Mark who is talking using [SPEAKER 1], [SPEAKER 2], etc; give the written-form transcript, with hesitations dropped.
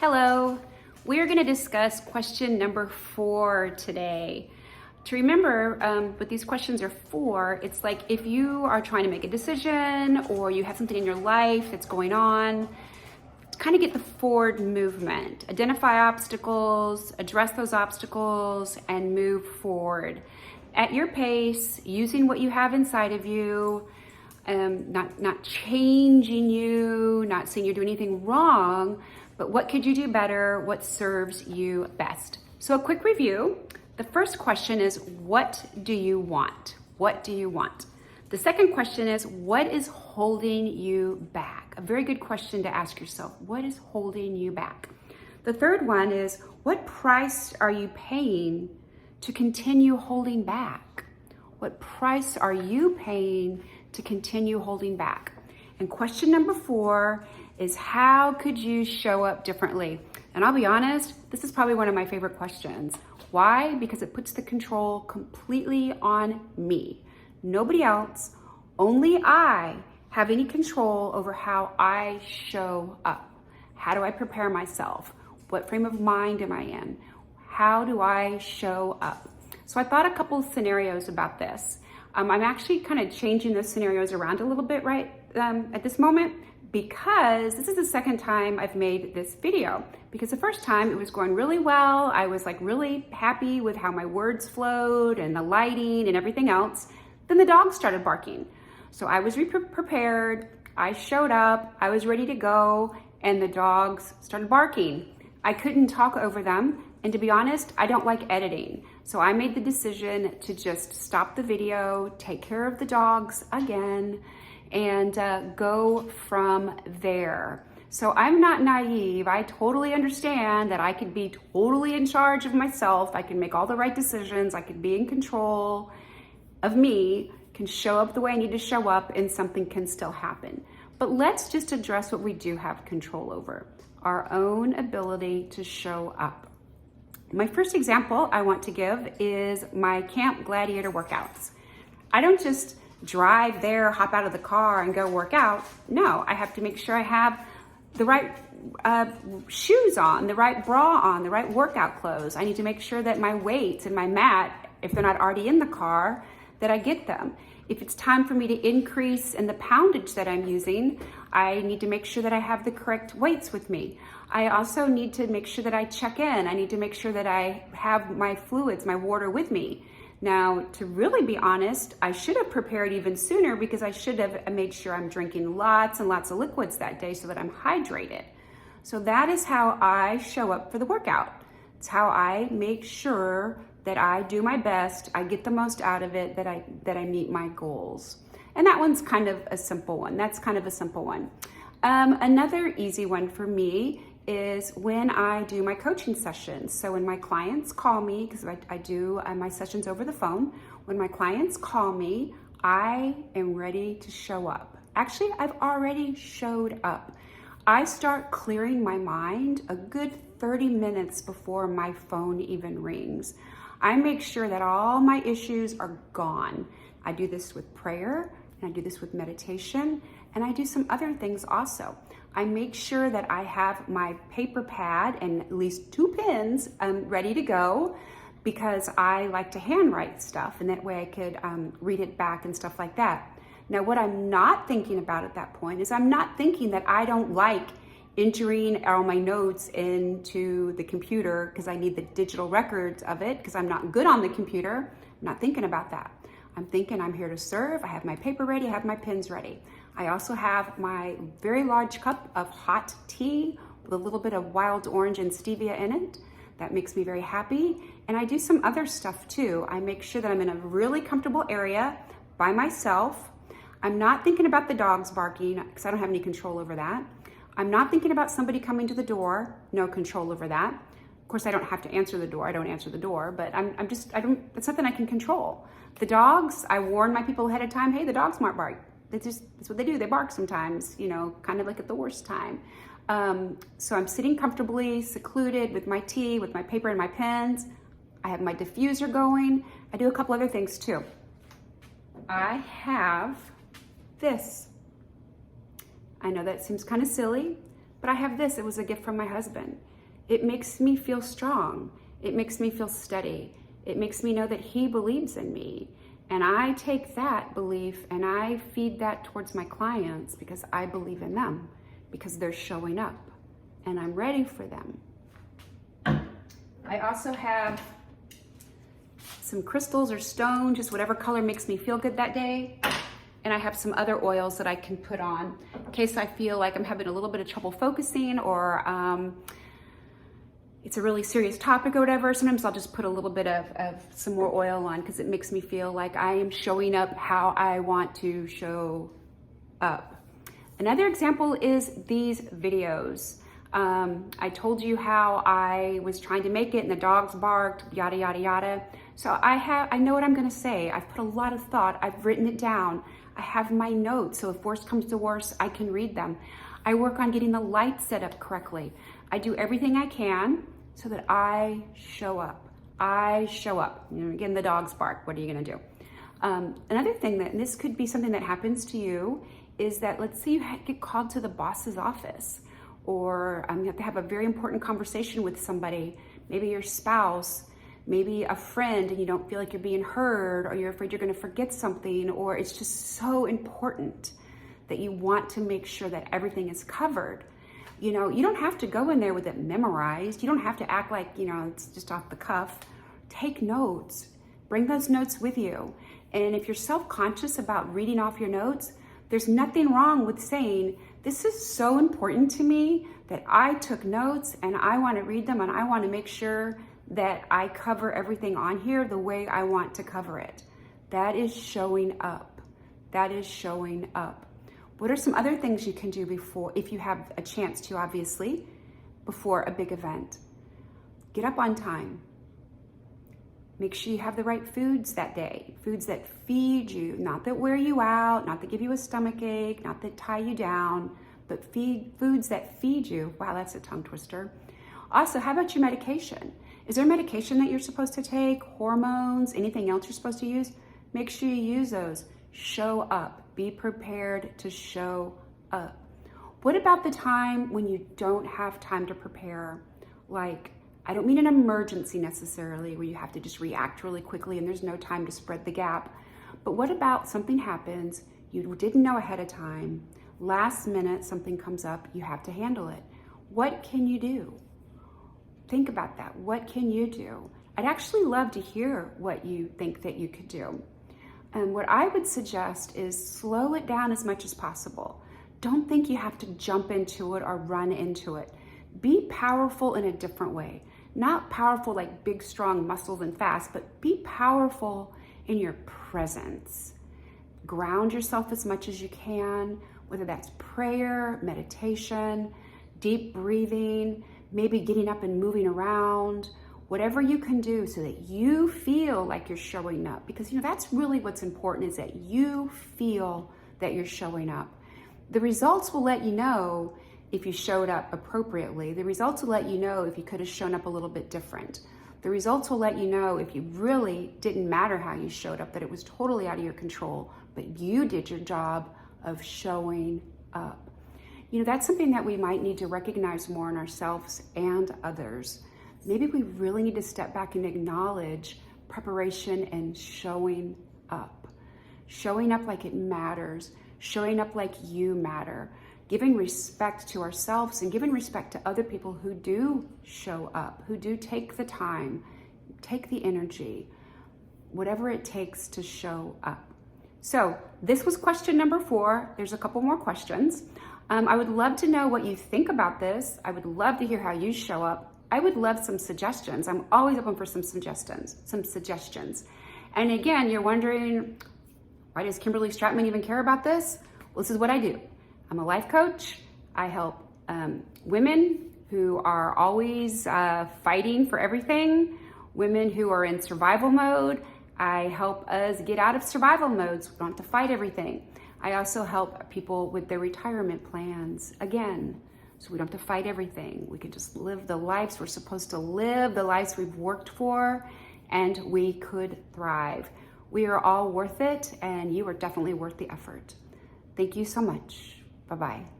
[SPEAKER 1] Hello, we are going to discuss question number 4 today. To remember what these questions are for, it's like if you are trying to make a decision or you have something in your life that's going on, kind of get the forward movement. Identify obstacles, address those obstacles, and move forward at your pace, using what you have inside of you, not changing you, not saying you're doing anything wrong, but what could you do better? What serves you best? So a quick review. The first question is, what do you want? What do you want? The second question is, what is holding you back? A very good question to ask yourself. What is holding you back? The third one is, what price are you paying to continue holding back? What price are you paying to continue holding back? And question number 4 is, how could you show up differently? And I'll be honest, this is probably one of my favorite questions. Why? Because it puts the control completely on me. Nobody else, only I have any control over how I show up. How do I prepare myself? What frame of mind am I in? How do I show up? So I thought a couple scenarios about this. I'm actually kind of changing those scenarios around a little bit right at this moment, because this is the second time I've made this video. Because the first time it was going really well. I was like really happy with how my words flowed and the lighting and everything else. Then the dogs started barking. So I was prepared, I showed up, I was ready to go, and the dogs started barking. I couldn't talk over them, and to be honest, I don't like editing. So I made the decision to just stop the video, take care of the dogs again, and go from there. So I'm not naive. I totally understand that I could be totally in charge of myself. I can make all the right decisions. I could be in control of me, can show up the way I need to show up, and something can still happen. But let's just address what we do have control over, our own ability to show up. My first example I want to give is my Camp Gladiator workouts. I don't just drive there, hop out of the car and go work out. No, I have to make sure I have the right shoes on, the right bra on, the right workout clothes. I need to make sure that my weights and my mat, if they're not already in the car, that I get them. If it's time for me to increase in the poundage that I'm using, I need to make sure that I have the correct weights with me. I also need to make sure that I check in. I need to make sure that I have my fluids, my water with me. Now, to really be honest, I should have prepared even sooner, because I should have made sure I'm drinking lots and lots of liquids that day so that I'm hydrated. So that is how I show up for the workout. It's how I make sure that I do my best, I get the most out of it, that I meet my goals. And that one's kind of a simple one. That's kind of a simple one. Another easy one for me is when I do my coaching sessions. So when my clients call me, because I do my sessions over the phone, when my clients call me, I am ready to show up. Actually, I've already showed up. I start clearing my mind a good 30 minutes before my phone even rings. I make sure that all my issues are gone. I do this with prayer, and I do this with meditation, and I do some other things also. I make sure that I have my paper pad and at least 2 pens ready to go, because I like to handwrite stuff, and that way I could read it back and stuff like that. Now, what I'm not thinking about at that point is I'm not thinking that I don't like entering all my notes into the computer because I need the digital records of it, because I'm not good on the computer. I'm not thinking about that. I'm thinking I'm here to serve. I have my paper ready, I have my pens ready. I also have my very large cup of hot tea with a little bit of wild orange and stevia in it. That makes me very happy. And I do some other stuff too. I make sure that I'm in a really comfortable area by myself. I'm not thinking about the dogs barking, because I don't have any control over that. I'm not thinking about somebody coming to the door, no control over that. Of course, I don't have to answer the door. I don't answer the door, but it's something I can control. The dogs, I warn my people ahead of time, hey, the dogs might bark. That's what they do. They bark sometimes, kind of like at the worst time. So I'm sitting comfortably, secluded with my tea, with my paper and my pens. I have my diffuser going. I do a couple other things too. I have this. I know that seems kind of silly, but I have this. It was a gift from my husband. It makes me feel strong. It makes me feel steady. It makes me know that he believes in me. And I take that belief and I feed that towards my clients because I believe in them, because they're showing up and I'm ready for them. I also have some crystals or stone, just whatever color makes me feel good that day. And I have some other oils that I can put on in case I feel like I'm having a little bit of trouble focusing, or it's a really serious topic or whatever. Sometimes I'll just put a little bit of some more oil on because it makes me feel like I am showing up how I want to show up. Another example is these videos. I told you how I was trying to make it and the dogs barked, yada, yada, yada. So I know what I'm gonna say. I've put a lot of thought, I've written it down. I have my notes, so if worse comes to worse, I can read them. I work on getting the lights set up correctly. I do everything I can so that I show up. I show up. You know, again, the dogs bark, what are you gonna do? Another thing and this could be something that happens to you, is that let's say you get called to the boss's office, or you have to have a very important conversation with somebody, maybe your spouse, maybe a friend, and you don't feel like you're being heard, or you're afraid you're gonna forget something, or it's just so important that you want to make sure that everything is covered. You know, you don't have to go in there with it memorized. You don't have to act like, you know, it's just off the cuff. Take notes, bring those notes with you. And if you're self-conscious about reading off your notes, there's nothing wrong with saying, this is so important to me that I took notes and I want to read them and I want to make sure that I cover everything on here the way I want to cover it. That is showing up. That is showing up. What are some other things you can do before, if you have a chance to, obviously, before a big event? Get up on time. Make sure you have the right foods that day. Foods that feed you, not that wear you out, not that give you a stomach ache, not that tie you down, but foods that feed you. Wow, that's a tongue twister. Also, how about your medication? Is there medication that you're supposed to take? Hormones, anything else you're supposed to use? Make sure you use those. Show up. Be prepared to show up. What about the time when you don't have time to prepare? Like, I don't mean an emergency necessarily where you have to just react really quickly and there's no time to spread the gap. But what about something happens, you didn't know ahead of time, last minute something comes up, you have to handle it. What can you do? Think about that. What can you do? I'd actually love to hear what you think that you could do. And what I would suggest is slow it down as much as possible. Don't think you have to jump into it or run into it. Be powerful in a different way. Not powerful like big, strong muscles and fast, but be powerful in your presence. Ground yourself as much as you can, whether that's prayer, meditation, deep breathing, maybe getting up and moving around, whatever you can do so that you feel like you're showing up. Because, you know, that's really what's important, is that you feel that you're showing up. The results will let you know if you showed up appropriately. The results will let you know if you could have shown up a little bit different. The results will let you know if you really didn't matter how you showed up, that it was totally out of your control, but you did your job of showing up. You know, that's something that we might need to recognize more in ourselves and others. Maybe we really need to step back and acknowledge preparation and showing up. Showing up like it matters, showing up like you matter, giving respect to ourselves and giving respect to other people who do show up, who do take the time, take the energy, whatever it takes to show up. So this was question number 4. There's a couple more questions. I would love to know what you think about this. I would love to hear how you show up. I would love some suggestions. I'm always open for some suggestions. And again, you're wondering, why does Kimberly Stratman even care about this? Well, this is what I do. I'm a life coach. I help women who are always fighting for everything, women who are in survival mode. I help us get out of survival modes. We don't have to fight everything. I also help people with their retirement plans, again, so we don't have to fight everything. We can just live the lives we're supposed to live, the lives we've worked for, and we could thrive. We are all worth it, and you are definitely worth the effort. Thank you so much. Bye-bye.